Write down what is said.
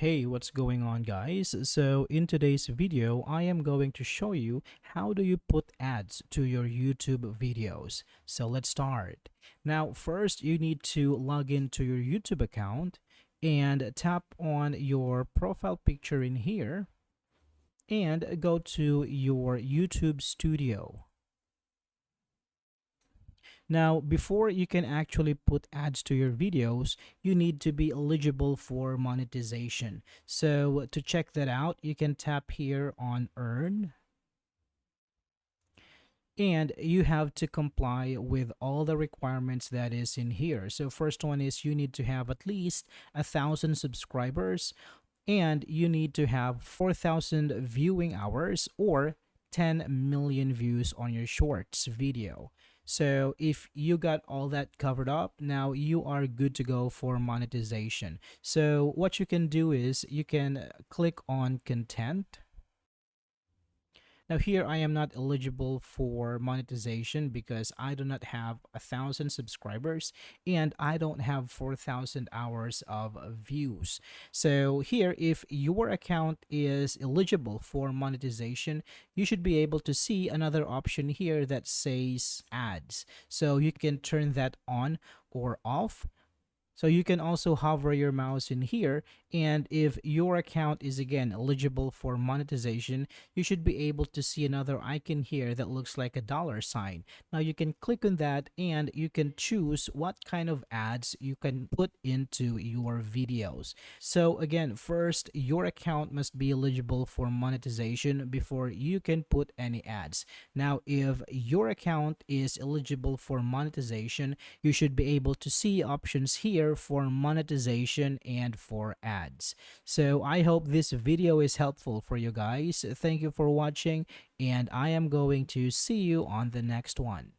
Hey, what's going on, guys? So in today's video, I am going to show you how do you put ads to your YouTube videos. So let's start. Now, first you need to log into your YouTube account and tap on your profile picture in here and go to your YouTube studio. Now, before you can actually put ads to your videos, you need to be eligible for monetization. So to check that out, you can tap here on Earn, and you have to comply with all the requirements that is in here. So first one is you need to have at least 1,000 subscribers, and you need to have 4,000 viewing hours or 10 million views on your shorts video. So if you got all that covered up, now you are good to go for monetization. So what you can do is you can click on content. Now here I am not eligible for monetization because I do not have 1,000 subscribers and I don't have 4,000 hours of views. So here, if your account is eligible for monetization, you should be able to see another option here that says ads. So you can turn that on or off. So you can also hover your mouse in here, and if your account is again eligible for monetization, you should be able to see another icon here that looks like a dollar sign. Now you can click on that and you can choose what kind of ads you can put into your videos. So again, first, your account must be eligible for monetization before you can put any ads. Now if your account is eligible for monetization, you should be able to see options here for monetization and for ads. So I hope this video is helpful for you guys. Thank you for watching, and I am going to see you on the next one.